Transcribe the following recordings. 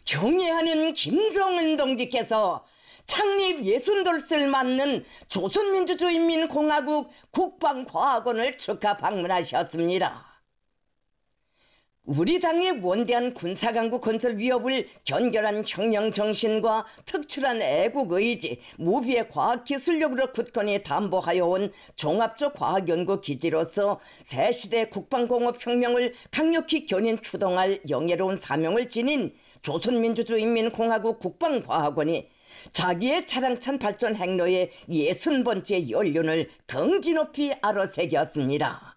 경애하는 김정은 동지께서 창립 60돌을 맞는 조선민주주의인민공화국 국방과학원을 축하 방문하셨습니다. 우리 당의 원대한 군사강국 건설 위협을 견결한 혁명 정신과 특출한 애국 의지, 무비의 과학기술력으로 굳건히 담보하여 온 종합적 과학연구 기지로서 새시대 국방공업혁명을 강력히 견인 추동할 영예로운 사명을 지닌 조선민주주의인민공화국 국방과학원이 자기의 자랑찬 발전 행로의 60번째 연륜을 긍지 높이 아로새겼습니다.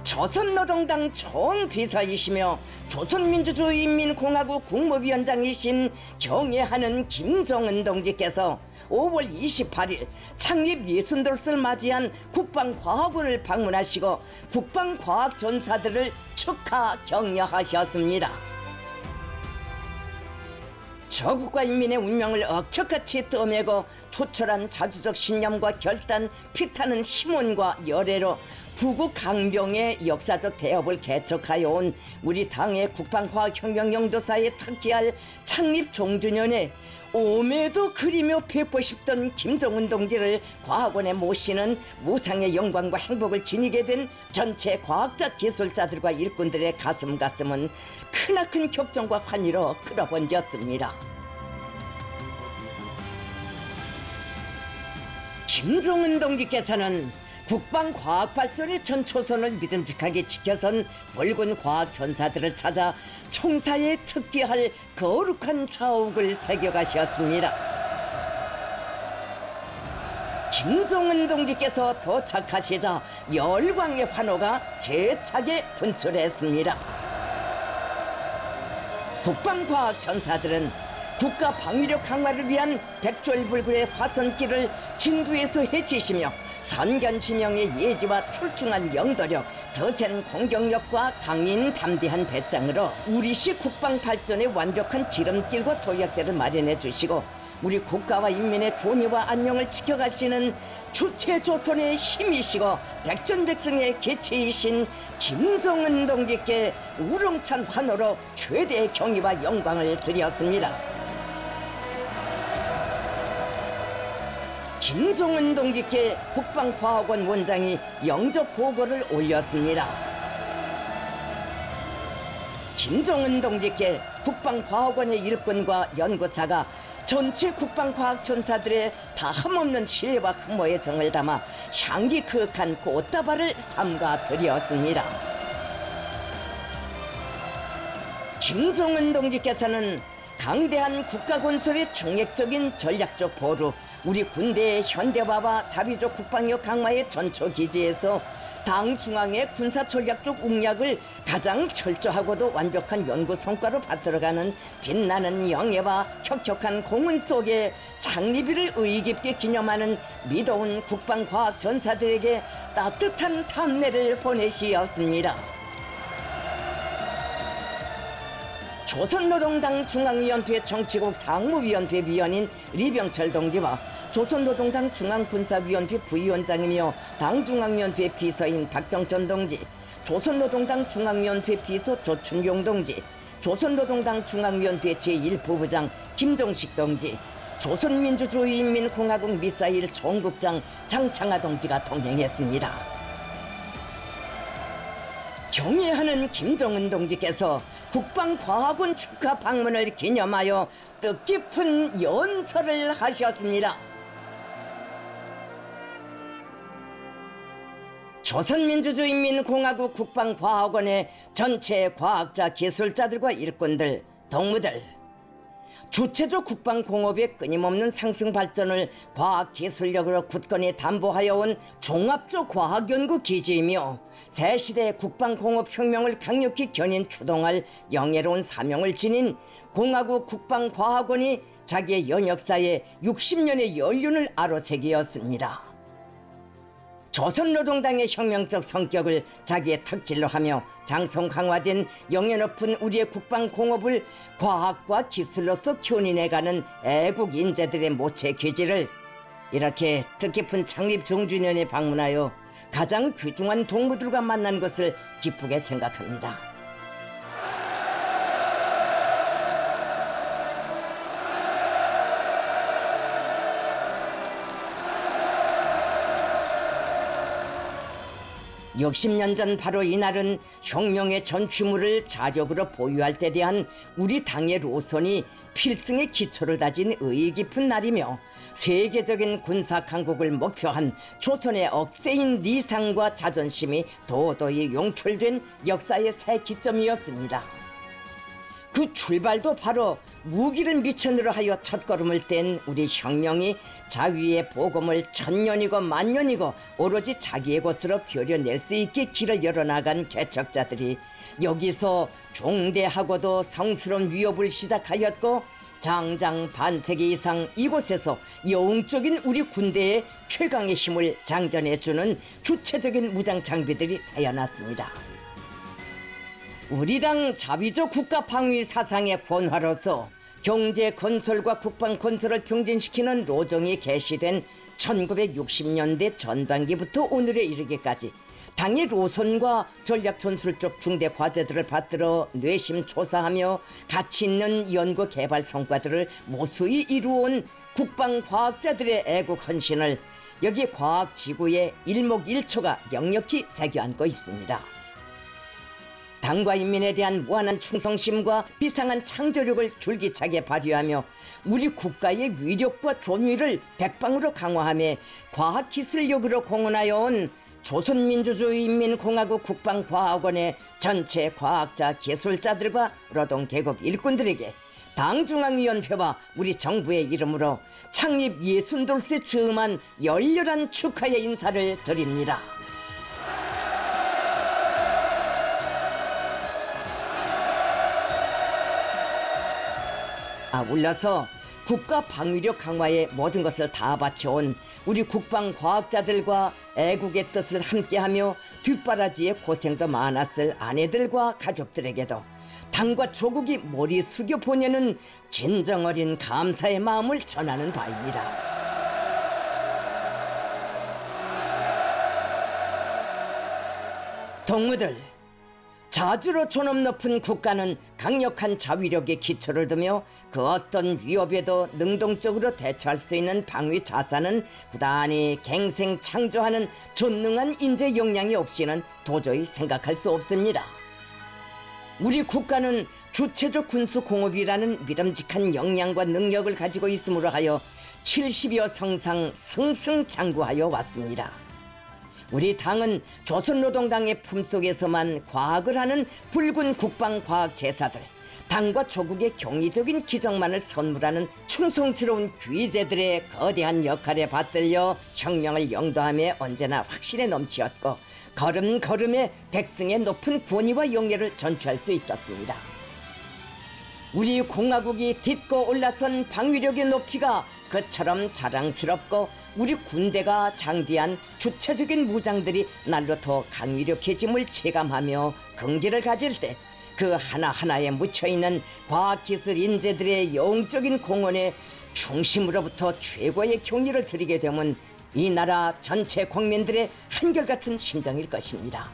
조선노동당 총비서이시며 조선민주주의인민공화국 국무위원장이신 경애하는 김정은 동지께서 5월 28일 창립 60돌을 맞이한 국방과학원을 방문하시고 국방과학전사들을 축하 격려하셨습니다. 저국과 인민의 운명을 억척같이 떠매고 투철한 자주적 신념과 결단, 피타는 힘원과 열애로 부국 강병의 역사적 대업을 개척하여 온 우리 당의 국방과학혁명 영도사에 특기할 창립 종주년에 오매도 그리며 뵙고 싶던 김정은 동지를 과학원에 모시는 무상의 영광과 행복을 지니게 된 전체 과학자 기술자들과 일꾼들의 가슴은 크나큰 격정과 환희로 끌어번졌습니다. 김정은 동지께서는 국방과학발전의 전 초선을 믿음직하게 지켜선 붉은 과학전사들을 찾아 총사에 특기할 거룩한 자옥을 새겨가셨습니다. 김정은 동지께서 도착하시자 열광의 환호가 세차게 분출했습니다. 국방과학전사들은 국가 방위력 강화를 위한 백졸불굴의 화선길을 진두에서 헤치시며 선견진영의 예지와 출중한 영도력, 더센 공격력과 강인 담대한 배짱으로 우리시 국방 발전의 완벽한 지름길과 도약대를 마련해 주시고 우리 국가와 인민의 존의와 안녕을 지켜가시는 주체조선의 힘이시고 백전백승의 계치이신 김정은 동지께 우렁찬 환호로 최대의 경의와 영광을 드렸습니다. 김정은 동지께 국방과학원 원장이 영접 보고를 올렸습니다. 김정은 동지께 국방과학원의 일꾼과 연구사가 전체 국방과학전사들의 다함없는 신뢰와 흠모의 정을 담아 향기 그윽한 꽃다발을 삼가 드렸습니다. 김정은 동지께서는 강대한 국가건설의 중액적인 전략적 보루, 우리 군대의 현대화와 자비적 국방력 강화의 전초기지에서 당 중앙의 군사전략적 웅약을 가장 철저하고도 완벽한 연구 성과로 받들어가는 빛나는 영예와 혁혁한 공은 속에 창립일을 의의깊게 기념하는 미도운 국방과학 전사들에게 따뜻한 답례를 보내시었습니다. 조선노동당 중앙위원회 정치국 상무위원회 위원인 리병철 동지와 조선노동당 중앙군사위원회 부위원장이며 당중앙위원회 비서인 박정천 동지, 조선노동당 중앙위원회 비서 조춘용 동지, 조선노동당 중앙위원회 제1부부장 김종식 동지, 조선민주주의인민공화국 미사일 총국장 장창하 동지가 동행했습니다. 경애하는 김정은 동지께서 국방과학원 축하 방문을 기념하여 뜻깊은 연설을 하셨습니다. 조선민주주의인민공화국 국방과학원의 전체 과학자, 기술자들과 일꾼들, 동무들, 주체적 국방공업의 끊임없는 상승 발전을 과학기술력으로 굳건히 담보하여 온 종합적 과학연구 기지이며 새시대 국방공업혁명을 강력히 견인 추동할 영예로운 사명을 지닌 공화국 국방과학원이 자기의 연역사에 60년의 연륜을 아로새기었습니다. 조선노동당의 혁명적 성격을 자기의 특질로 하며 장성 강화된 영예 높은 우리의 국방공업을 과학과 기술로서 견인해가는 애국 인재들의 모체 기지를 이렇게 뜻깊은 창립 종주년에 방문하여 가장 귀중한 동무들과 만난 것을 기쁘게 생각합니다. 60년 전 바로 이날은 혁명의 전취물을 자력으로 보유할 때 대한 우리 당의 노선이 필승의 기초를 다진 의의 깊은 날이며 세계적인 군사 강국을 목표한 조선의 억세인 리상과 자존심이 도도히 용출된 역사의 새 기점이었습니다. 그 출발도 바로 무기를 미천으로 하여 첫걸음을 뗀 우리 혁명이 자위의 보검을 천년이고 만년이고 오로지 자기의 것으로 겨려낼 수 있게 길을 열어나간 개척자들이 여기서 중대하고도 성스러운 위협을 시작하였고 장장 반세기 이상 이곳에서 영적인 우리 군대의 최강의 힘을 장전해주는 주체적인 무장 장비들이 태어났습니다. 우리 당 자위적 국가 방위 사상의 권화로서 경제 건설과 국방 건설을 병진시키는 로정이 개시된 1960년대 전반기부터 오늘에 이르기까지 당의 노선과 전략 전술적 중대 과제들을 받들어 뇌심초사하며 가치 있는 연구 개발 성과들을 무수히 이루어온 국방과학자들의 애국 헌신을 여기 과학지구의 일목일초가 역력히 새겨안고 있습니다. 당과 인민에 대한 무한한 충성심과 비상한 창조력을 줄기차게 발휘하며 우리 국가의 위력과 존위를 백방으로 강화하며 과학기술력으로 공헌하여 온 조선민주주의인민공화국 국방과학원의 전체 과학자, 기술자들과 노동계급 일꾼들에게 당중앙위원회와 우리 정부의 이름으로 창립 62돌세 즈음한 열렬한 축하의 인사를 드립니다. 아울러서 국가 방위력 강화에 모든 것을 다 바쳐온 우리 국방과학자들과 애국의 뜻을 함께하며 뒷바라지에 고생도 많았을 아내들과 가족들에게도 당과 조국이 머리 숙여 보내는 진정 어린 감사의 마음을 전하는 바입니다. 동무들, 자주로 존엄 높은 국가는 강력한 자위력에 기초를 두며 그 어떤 위협에도 능동적으로 대처할 수 있는 방위 자산은 부단히 갱생 창조하는 전능한 인재 역량이 없이는 도저히 생각할 수 없습니다. 우리 국가는 주체적 군수 공업이라는 믿음직한 역량과 능력을 가지고 있음으로 하여 70여 성상 승승장구하여 왔습니다. 우리 당은 조선노동당의 품속에서만 과학을 하는 붉은 국방과학제사들, 당과 조국의 경이적인 기적만을 선물하는 충성스러운 귀재들의 거대한 역할에 받들려 혁명을 영도함에 언제나 확신에 넘치었고 걸음걸음에 백성의 높은 권위와 영예를 전취할 수 있었습니다. 우리 공화국이 딛고 올라선 방위력의 높이가 그처럼 자랑스럽고 우리 군대가 장비한 주체적인 무장들이 날로 더 강위력해짐을 체감하며 긍지를 가질 때 그 하나하나에 묻혀있는 과학기술 인재들의 영적인 공헌에 중심으로부터 최고의 경의를 드리게 되면 이 나라 전체 국민들의 한결같은 심정일 것입니다.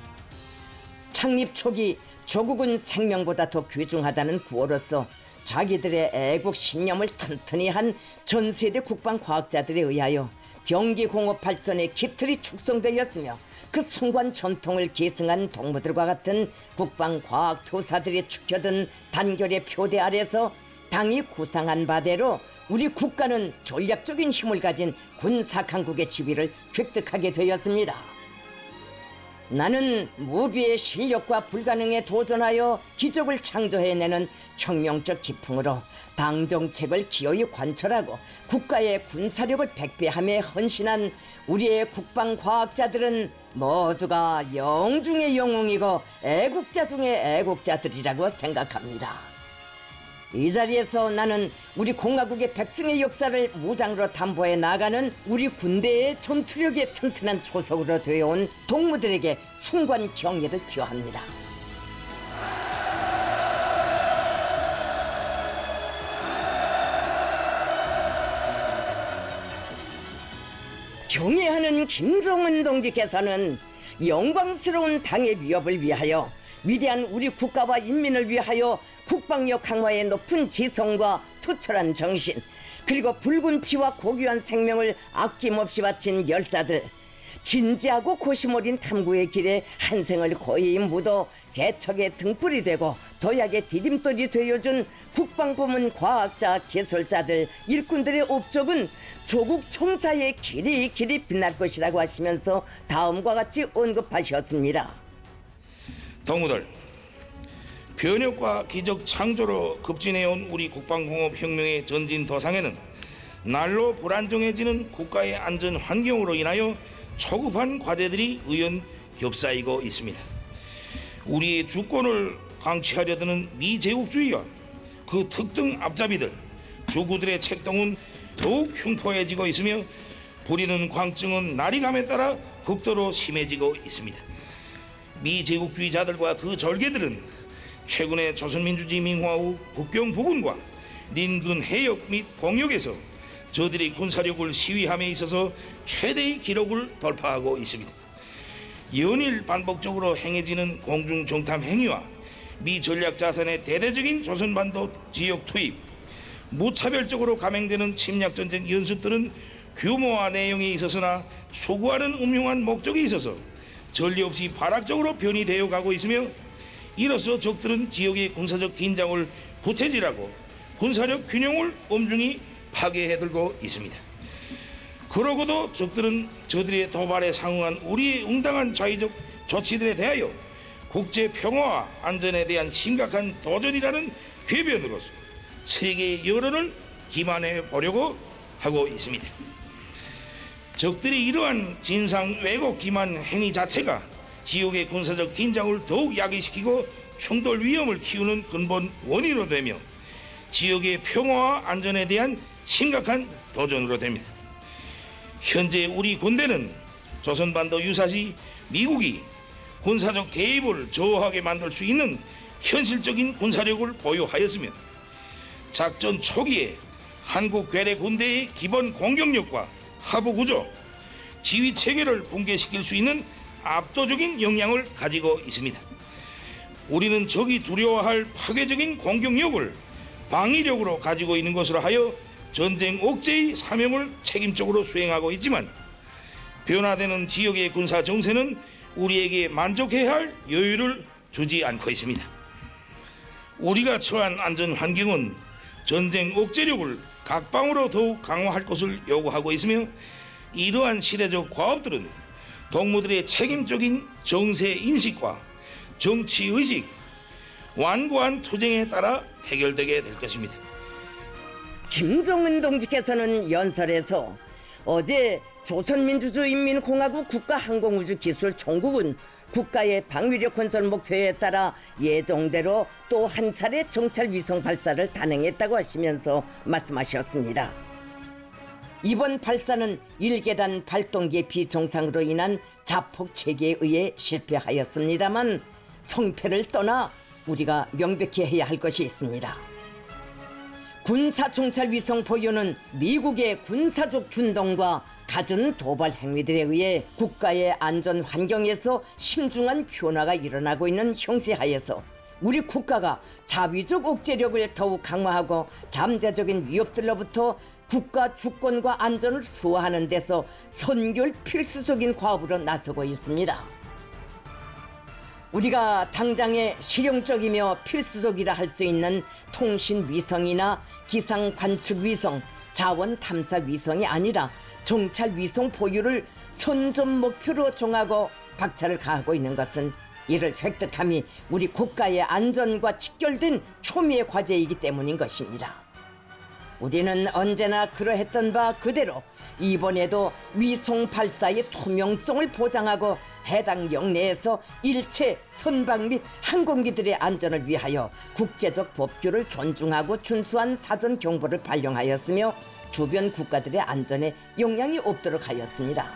창립 초기 조국은 생명보다 더 귀중하다는 구호로서 자기들의 애국 신념을 튼튼히 한 전세대 국방과학자들에 의하여 경기공업 발전의 기틀이 축성되었으며 그 숭고한 전통을 계승한 동무들과 같은 국방과학투사들이 축혀든 단결의 표대 아래서 당이 구상한 바대로 우리 국가는 전략적인 힘을 가진 군사강국의 지위를 획득하게 되었습니다. 나는 무비의 실력과 불가능에 도전하여 기적을 창조해내는 혁명적 기풍으로 당 정책을 기어이 관철하고 국가의 군사력을 백배함에 헌신한 우리의 국방과학자들은 모두가 영중의 영웅이고 애국자 중의 애국자들이라고 생각합니다. 이 자리에서 나는 우리 공화국의 백성의 역사를 무장으로 담보해 나가는 우리 군대의 전투력의 튼튼한 초석으로 되어온 동무들에게 숭고한 경의를 표합니다. 경애하는 김정은 동지께서는 영광스러운 당의 위협을 위하여 위대한 우리 국가와 인민을 위하여 국방력 강화의 높은 지성과 투철한 정신, 그리고 붉은 피와 고귀한 생명을 아낌없이 바친 열사들, 진지하고 고심 어린 탐구의 길에 한 생을 거의 묻어 개척의 등불이 되고 도약의 디딤돌이 되어준 국방부문 과학자, 기술자들, 일꾼들의 업적은 조국 청사의 길이 빛날 것이라고 하시면서 다음과 같이 언급하셨습니다. 동무들, 변혁과 기적 창조로 급진해온 우리 국방공업 혁명의 전진 도상에는 날로 불안정해지는 국가의 안전 환경으로 인하여 초급한 과제들이 의연 겹싸이고 있습니다. 우리의 주권을 강취하려 드는 미제국주의와 그 특등 앞잡이들, 주구들의 책동은 더욱 흉포해지고 있으며 부리는 광증은 날이 감에 따라 극도로 심해지고 있습니다. 미제국주의자들과 그 절개들은 최근에 조선민주주의 민화 후 국경 부근과鄰근 해역 및 공역에서 저들의 군사력을 시위함에 있어서 최대의 기록을 돌파하고 있습니다. 연일 반복적으로 행해지는 공중 정탐 행위와 미 전략 자산의 대대적인 조선반도 지역 투입, 무차별적으로 감행되는 침략 전쟁 연습들은 규모와 내용에 있어서나 추구하는 음흉한 목적에 있어서 전례 없이 발악적으로 변이되어 가고 있으며, 이로써 적들은 지역의 군사적 긴장을 부채질하고 군사력 균형을 엄중히 파괴해들고 있습니다. 그러고도 적들은 저들의 도발에 상응한 우리의 응당한 자의적 조치들에 대하여 국제 평화와 안전에 대한 심각한 도전이라는 궤변으로서 세계의 여론을 기만해 보려고 하고 있습니다. 적들이 이러한 진상 왜곡 기만 행위 자체가 지역의 군사적 긴장을 더욱 야기시키고 충돌 위험을 키우는 근본 원인으로 되며 지역의 평화와 안전에 대한 심각한 도전으로 됩니다. 현재 우리 군대는 조선반도 유사시 미국이 군사적 개입을 저하게 만들 수 있는 현실적인 군사력을 보유하였으며, 작전 초기에 한국 괴뢰 군대의 기본 공격력과 하부 구조, 지휘 체계를 붕괴시킬 수 있는 압도적인 역량을 가지고 있습니다. 우리는 적이 두려워할 파괴적인 공격력을 방위력으로 가지고 있는 것으로 하여 전쟁 억제의 사명을 책임적으로 수행하고 있지만, 변화되는 지역의 군사 정세는 우리에게 만족해야 할 여유를 주지 않고 있습니다. 우리가 처한 안전 환경은 전쟁 억제력을 각방으로 더욱 강화할 것을 요구하고 있으며, 이러한 시대적 과업들은 동무들의 책임적인 정세 인식과 정치 의식, 완고한 투쟁에 따라 해결되게 될 것입니다. 김정은 동지께서는 연설에서 어제 조선민주주의인민공화국 국가항공우주기술총국은 국가의 방위력 건설 목표에 따라 예정대로 또 한 차례 정찰 위성 발사를 단행했다고 하시면서 말씀하셨습니다. 이번 발사는 1계단 발동기 비정상으로 인한 자폭 체계에 의해 실패하였습니다만, 성패를 떠나 우리가 명백히 해야 할 것이 있습니다. 군사 정찰 위성 보유는 미국의 군사적 균동과 갖은 도발 행위들에 의해 국가의 안전 환경에서 심중한 변화가 일어나고 있는 형세하에서 우리 국가가 자위적 억제력을 더욱 강화하고 잠재적인 위협들로부터 국가 주권과 안전을 수호하는 데서 선결 필수적인 과업으로 나서고 있습니다. 우리가 당장의 실용적이며 필수적이라 할 수 있는 통신 위성이나 기상 관측 위성, 자원 탐사 위성이 아니라 정찰 위성 보유를 선점 목표로 정하고 박차를 가하고 있는 것은 이를 획득함이 우리 국가의 안전과 직결된 초미의 과제이기 때문인 것입니다. 우리는 언제나 그러했던 바 그대로 이번에도 위성 발사의 투명성을 보장하고 해당 영내에서 일체 선박 및 항공기들의 안전을 위하여 국제적 법규를 존중하고 준수한 사전 경보를 발령하였으며 주변 국가들의 안전에 영향이 없도록 하였습니다.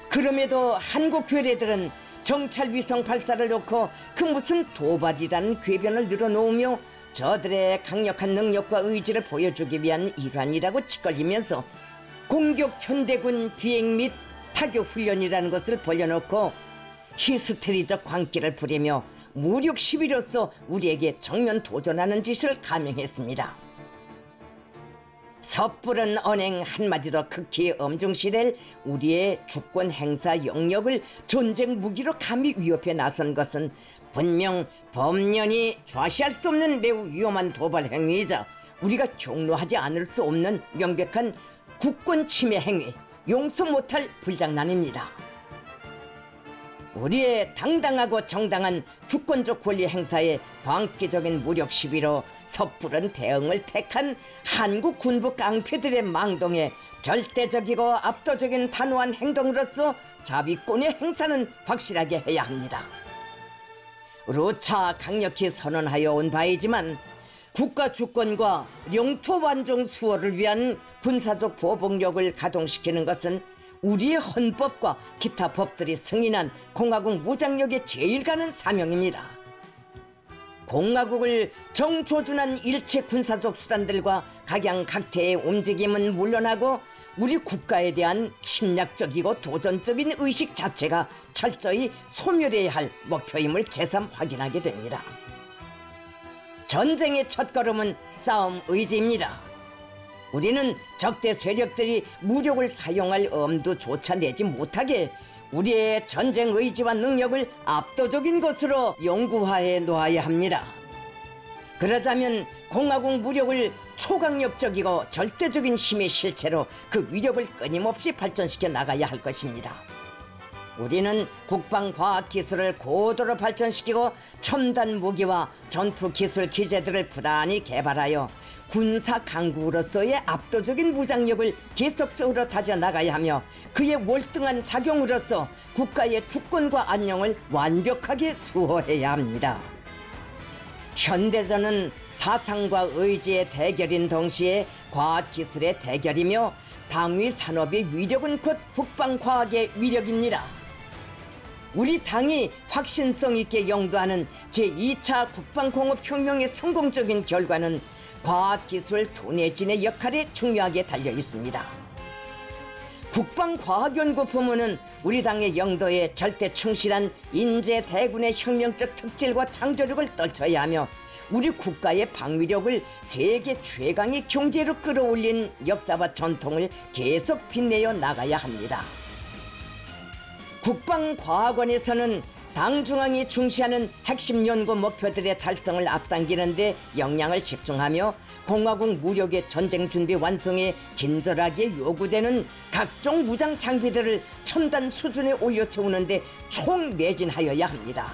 그럼에도 한국 괴뢰들은 정찰 위성 발사를 놓고 그 무슨 도발이라는 궤변을 늘어놓으며 저들의 강력한 능력과 의지를 보여주기 위한 일환이라고 짓걸리면서 공격 현대군 비행 및 타격 훈련이라는 것을 벌려놓고 히스테리적 광기를 부리며 무력 시위로서 우리에게 정면 도전하는 짓을 감행했습니다. 섣부른 언행 한마디도 극히 엄중시될 우리의 주권 행사 영역을 전쟁 무기로 감히 위협해 나선 것은 분명 범연히 좌시할 수 없는 매우 위험한 도발 행위이자 우리가 경로하지 않을 수 없는 명백한 국권 침해 행위, 용서 못할 불장난입니다. 우리의 당당하고 정당한 주권적 권리 행사에 광기적인 무력 시비로 섣부른 대응을 택한 한국 군부 깡패들의 망동에 절대적이고 압도적인 단호한 행동으로서 자위권의 행사는 확실하게 해야 합니다. 루차 강력히 선언하여 온 바이지만 국가 주권과 영토 완종 수호를 위한 군사적 보복력을 가동시키는 것은 우리의 헌법과 기타 법들이 승인한 공화국 무장력의 제일 가는 사명입니다. 공화국을 정조준한 일체 군사적 수단들과 각양각태의 움직임은 물론하고 우리 국가에 대한 침략적이고 도전적인 의식 자체가 철저히 소멸해야 할 목표임을 재삼 확인하게 됩니다. 전쟁의 첫걸음은 싸움 의지입니다. 우리는 적대 세력들이 무력을 사용할 엄두조차 내지 못하게 우리의 전쟁 의지와 능력을 압도적인 것으로 영구화해 놓아야 합니다. 그러자면 공화국 무력을 초강력적이고 절대적인 힘의 실체로 그 위력을 끊임없이 발전시켜 나가야 할 것입니다. 우리는 국방과학기술을 고도로 발전시키고 첨단 무기와 전투기술 기재들을 부단히 개발하여 군사 강국으로서의 압도적인 무장력을 계속적으로 다져나가야 하며 그의 월등한 작용으로서 국가의 주권과 안녕을 완벽하게 수호해야 합니다. 현대전은 사상과 의지의 대결인 동시에 과학기술의 대결이며 방위산업의 위력은 곧 국방과학의 위력입니다. 우리 당이 확신성 있게 영도하는 제2차 국방공업혁명의 성공적인 결과는 과학기술 도내진의 역할에 중요하게 달려 있습니다. 국방과학연구부문은 우리 당의 영도에 절대 충실한 인재대군의 혁명적 특질과 창조력을 떨쳐야 하며 우리 국가의 방위력을 세계 최강의 경제로 끌어올린 역사와 전통을 계속 빛내어 나가야 합니다. 국방과학원에서는 당 중앙이 중시하는 핵심 연구 목표들의 달성을 앞당기는 데 역량을 집중하며 공화국 무력의 전쟁 준비 완성에 긴절하게 요구되는 각종 무장 장비들을 첨단 수준에 올려 세우는 데 총매진하여야 합니다.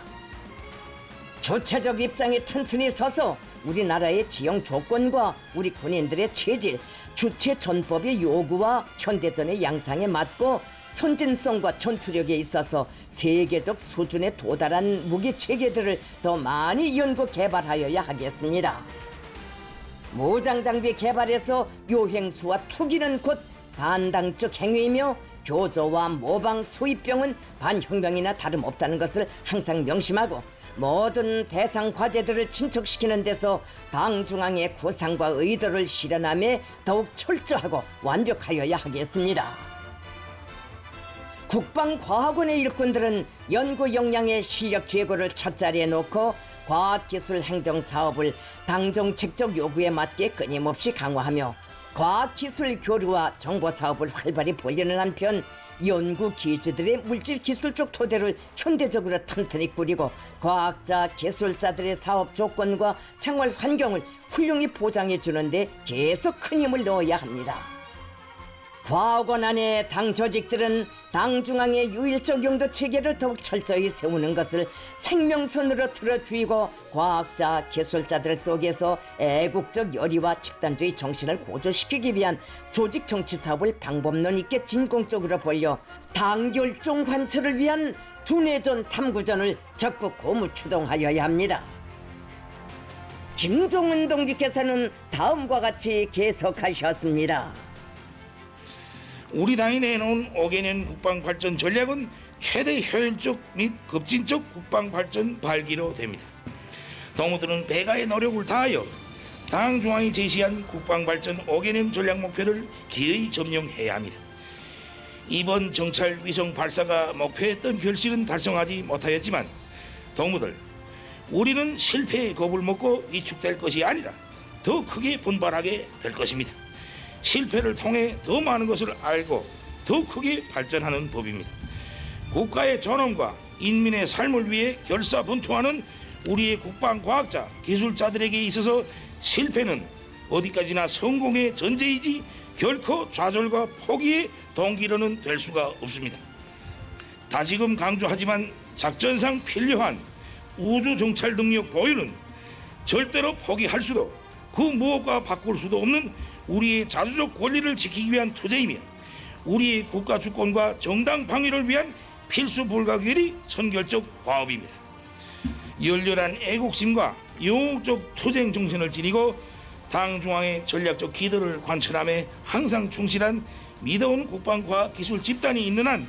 주체적 입장에 튼튼히 서서 우리나라의 지형 조건과 우리 군인들의 체질, 주체 전법의 요구와 현대전의 양상에 맞고 선진성과 전투력에 있어서 세계적 수준에 도달한 무기 체계들을 더 많이 연구 개발하여야 하겠습니다. 무장장비 개발에서 요행수와 투기는 곧 반당적 행위이며 교조와 모방 수입병은 반혁명이나 다름없다는 것을 항상 명심하고 모든 대상 과제들을 진척시키는 데서 당 중앙의 구상과 의도를 실현함에 더욱 철저하고 완벽하여야 하겠습니다. 국방과학원의 일꾼들은 연구 역량의 실력 제고를 첫자리에 놓고 과학기술 행정사업을 당정책적 요구에 맞게 끊임없이 강화하며 과학기술 교류와 정보사업을 활발히 벌리는 한편 연구기지들의 물질기술적 토대를 현대적으로 튼튼히 꾸리고 과학자, 기술자들의 사업 조건과 생활 환경을 훌륭히 보장해 주는데 계속 큰 힘을 넣어야 합니다. 과학원 안의 당 조직들은 당 중앙의 유일적 용도 체계를 더욱 철저히 세우는 것을 생명선으로 틀어주이고 과학자, 기술자들 속에서 애국적 열의와 집단주의 정신을 고조시키기 위한 조직 정치 사업을 방법론 있게 진공적으로 벌려 당 결정 관철을 위한 두뇌전 탐구전을 적극 고무 추동하여야 합니다. 김종은 동지께서는 다음과 같이 계속하셨습니다. 우리 당이 내놓은 5개년 국방발전 전략은 최대 효율적 및 급진적 국방발전 발기로 됩니다. 동무들은 배가의 노력을 다하여 당 중앙이 제시한 국방발전 5개년 전략 목표를 기어이 점령해야 합니다. 이번 정찰 위성 발사가 목표했던 결실은 달성하지 못하였지만 동무들, 우리는 실패의 겁을 먹고 위축될 것이 아니라 더 크게 분발하게 될 것입니다. 실패를 통해 더 많은 것을 알고 더 크게 발전하는 법입니다. 국가의 존엄과 인민의 삶을 위해 결사분투하는 우리의 국방과학자, 기술자들에게 있어서 실패는 어디까지나 성공의 전제이지 결코 좌절과 포기의 동기로는 될 수가 없습니다. 다시금 강조하지만 작전상 필요한 우주 정찰 능력 보유는 절대로 포기할 수도 그 무엇과 바꿀 수도 없는 우리의 자주적 권리를 지키기 위한 투쟁이며 우리의 국가 주권과 정당 방위를 위한 필수 불가결의 선결적 과업입니다. 열렬한 애국심과 영웅적 투쟁 정신을 지니고 당 중앙의 전략적 기도를 관철함에 항상 충실한 믿어온 국방과학 기술 집단이 있는 한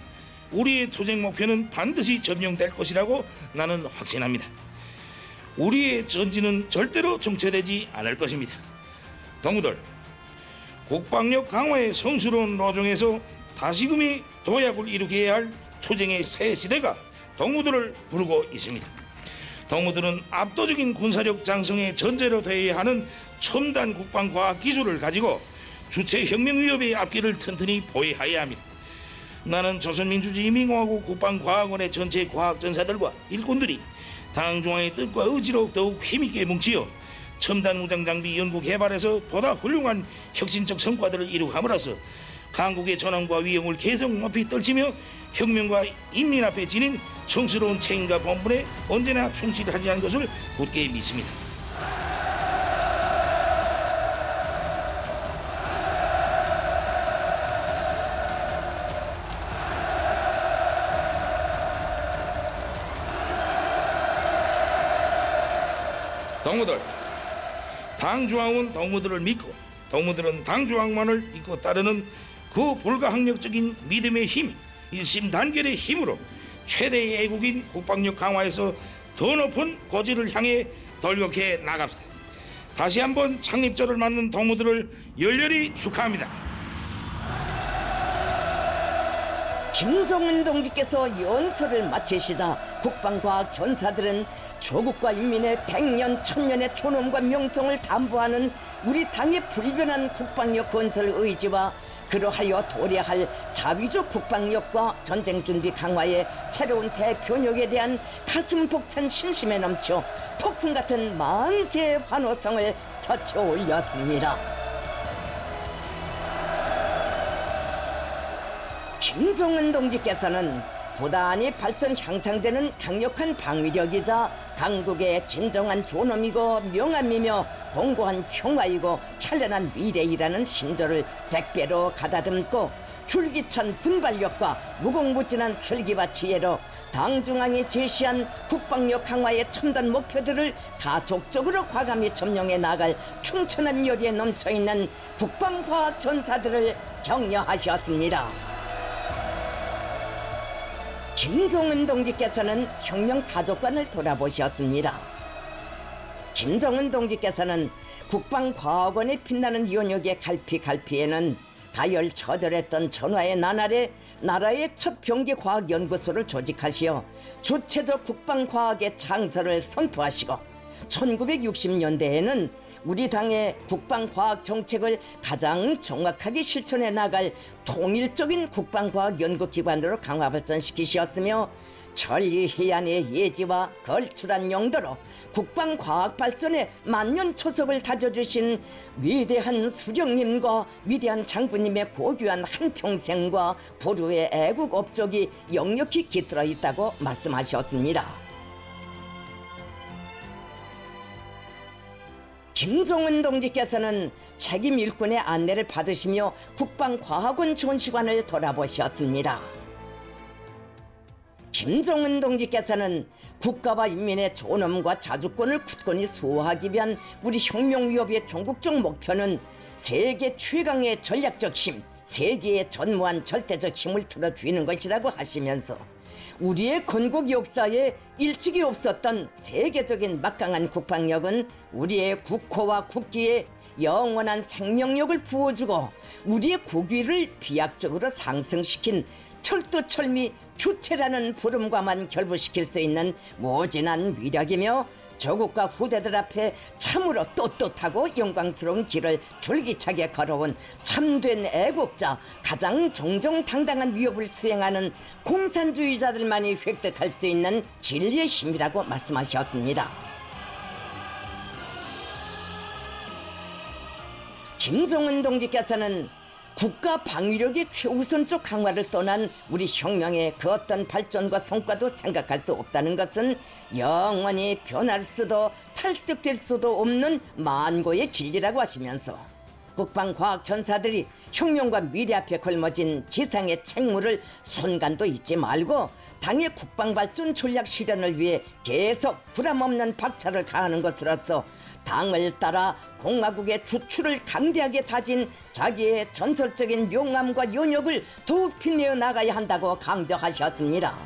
우리의 투쟁 목표는 반드시 점령될 것이라고 나는 확신합니다. 우리의 전진은 절대로 정체되지 않을 것입니다. 동무들, 국방력 강화의 성스러운 노정에서 다시금의 도약을 이루게 할 투쟁의 새 시대가 동무들을 부르고 있습니다. 동무들은 압도적인 군사력 장성의 전제로 되어야 하는 첨단 국방과학 기술을 가지고 주체 혁명 위협의 앞길을 튼튼히 보호해야 합니다. 나는 조선민주주의인민공화국 국방과학원의 전체 과학전사들과 일꾼들이 당 중앙의 뜻과 의지로 더욱 힘있게 뭉치어 첨단 무장장비 연구 개발에서 보다 훌륭한 혁신적 성과들을 이루함으로써 강국의 전원과 위용을 계속 높이 떨치며 혁명과 인민 앞에 지닌 성스러운 책임과 본분에 언제나 충실하리라는 것을 굳게 믿습니다. 동무들, 당중앙은 동무들을 믿고 동무들은 당중앙만을 믿고 따르는 그 불가항력적인 믿음의 힘, 일심단결의 힘으로 최대의 애국인 국방력 강화에서 더 높은 고지를 향해 돌격해 나갑시다. 다시 한번 창립절을 맞는 동무들을 열렬히 축하합니다. 김성은 동지께서 연설을 마치시자 국방과학 전사들은 조국과 인민의 100년, 1000년의 존엄과 명성을 담보하는 우리 당의 불변한 국방력 건설 의지와 그러하여 도래할 자위적 국방력과 전쟁준비 강화의 새로운 대표력에 대한 가슴 벅찬 신심에 넘쳐 폭풍 같은 만세의 환호성을 터쳐 올렸습니다. 김성은 동지께서는 부단히 발전 향상되는 강력한 방위력이자 강국의 진정한 존엄이고 명암이며 공고한 평화이고 찬란한 미래이라는 신조를 100배로 가다듬고 줄기찬 분발력과 무궁무진한 설기와 지혜로 당중앙이 제시한 국방력 강화의 첨단 목표들을 가속적으로 과감히 점령해 나갈 충천한 열의에 넘쳐있는 국방과학 전사들을 격려하셨습니다. 김성은 동지께서는 혁명 사족관을 돌아보셨습니다. 김성은 동지께서는 국방과학원에 빛나는 연역의 갈피에는 가열처절했던 전화의 나날에 나라의 첫 병기과학연구소를 조직하시어 주체적 국방과학의 창설을 선포하시고 1960년대에는 우리 당의 국방과학 정책을 가장 정확하게 실천해 나갈 통일적인 국방과학 연구기관으로 강화 발전시키셨으며 천리해안의 예지와 걸출한 용도로 국방과학 발전에 만년초석을 다져주신 위대한 수령님과 위대한 장군님의 고귀한 한평생과 부르의 애국 업적이 역력히 깃들어 있다고 말씀하셨습니다. 김성은 동지께서는 책임 일꾼의 안내를 받으시며 국방과학원 전시관을 돌아보셨습니다. 김성은 동지께서는 국가와 인민의 존엄과 자주권을 굳건히 수호하기 위한 우리 혁명위협의 종국적 목표는 세계 최강의 전략적 힘, 세계의 전무한 절대적 힘을 틀어주는 것이라고 하시면서 우리의 건국 역사에 일찍이 없었던 세계적인 막강한 국방력은 우리의 국호와 국기에 영원한 생명력을 부어주고 우리의 국위를 비약적으로 상승시킨 철두철미 주체라는 부름과만 결부시킬 수 있는 모진한 위력이며 조국과 후대들 앞에 참으로 떳떳하고 영광스러운 길을 줄기차게 걸어온 참된 애국자, 가장 정정당당한 위협을 수행하는 공산주의자들만이 획득할 수 있는 진리의 힘이라고 말씀하셨습니다. 김정은 동지께서는 국가 방위력의 최우선적 강화를 떠난 우리 혁명의 그 어떤 발전과 성과도 생각할 수 없다는 것은 영원히 변할 수도 탈색될 수도 없는 만고의 진리라고 하시면서 국방과학 전사들이 혁명과 미래 앞에 걸머진 지상의 책무를 순간도 잊지 말고 당의 국방발전 전략 실현을 위해 계속 불함없는 박차를 가하는 것으로서 당을 따라 공화국의 주추를 강대하게 다진 자기의 전설적인 용암과 연역을 더욱 빛내어 나가야 한다고 강조하셨습니다.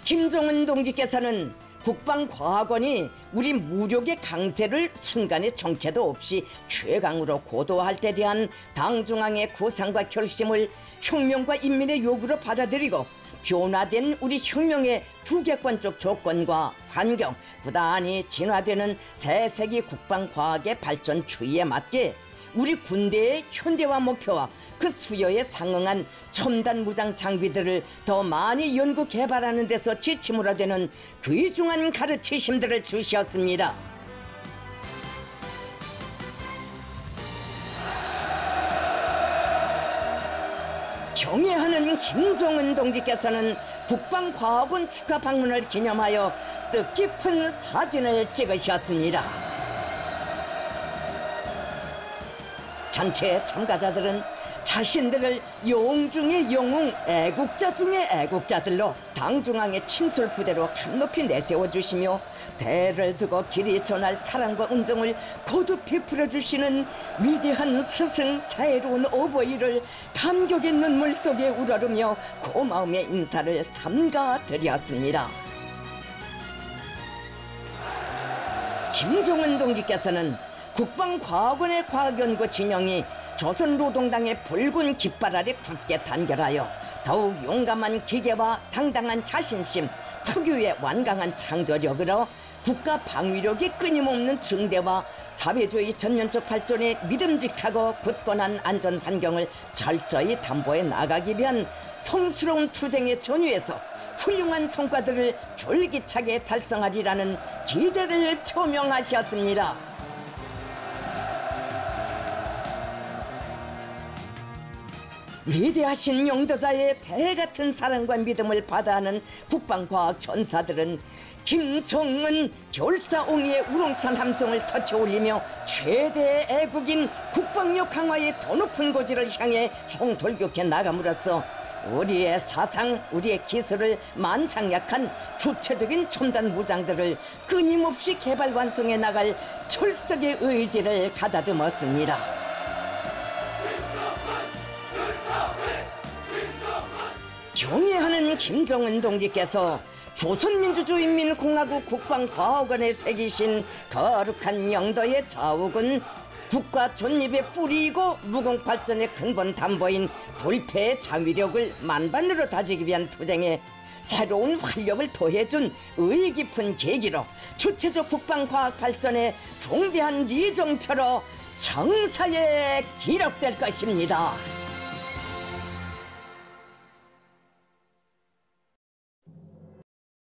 김정은 동지께서는 국방과학원이 우리 무력의 강세를 순간의 정체도 없이 최강으로 고도화할 때 대한 당중앙의 구상과 결심을 혁명과 인민의 요구로 받아들이고 변화된 우리 혁명의 주객관적 조건과 환경, 부단히 진화되는 새세기 국방과학의 발전 추이에 맞게 우리 군대의 현대화 목표와 그 수요에 상응한 첨단 무장 장비들을 더 많이 연구 개발하는 데서 지침으로 되는 귀중한 가르치심들을 주셨습니다. 경애하는 김정은 동지께서는 국방과학원 축하 방문을 기념하여 뜻깊은 사진을 찍으셨습니다. 전체 참가자들은 자신들을 영웅 중의 영웅, 애국자 중의 애국자들로 당중앙의 친솔 부대로 감높이 내세워주시며 대를 두고 길이 전할 사랑과 은정을 거듭 베풀어주시는 위대한 스승 자애로운 어버이를 감격의 눈물 속에 우러르며 고마움의 인사를 삼가드렸습니다. 김정은 동지께서는 국방과학원의 과학연구 진영이 조선노동당의 붉은 깃발 아래 굳게 단결하여 더욱 용감한 기계와 당당한 자신심, 특유의 완강한 창조력으로 국가 방위력이 끊임없는 증대와 사회주의 전면적 발전에 믿음직하고 굳건한 안전 환경을 철저히 담보해 나가기 위한 성스러운 투쟁의 전후에서 훌륭한 성과들을 졸기차게 달성하리라는 기대를 표명하셨습니다. 위대하신 용도자의 대같은 사랑과 믿음을 받아하는 국방과학 전사들은 김정은 결사옹이의 우렁찬 함성을 터쳐올리며 최대의 애국인 국방력 강화의 더 높은 고지를 향해 총돌격해 나감으로써 우리의 사상, 우리의 기술을 만장약한 주체적인 첨단 무장들을 끊임없이 개발 완성해 나갈 철석의 의지를 가다듬었습니다. 경애하는 김정은 동지께서 조선민주주의인민공화국 국방과학원에 새기신 거룩한 영도의 자욱은 국가 존립의 뿌리이고 무공발전의 근본 담보인 불패의 자위력을 만반으로 다지기 위한 투쟁에 새로운 활력을 더해준 의의 깊은 계기로 주체적 국방과학 발전의 중대한 리정표로 정사에 기록될 것입니다.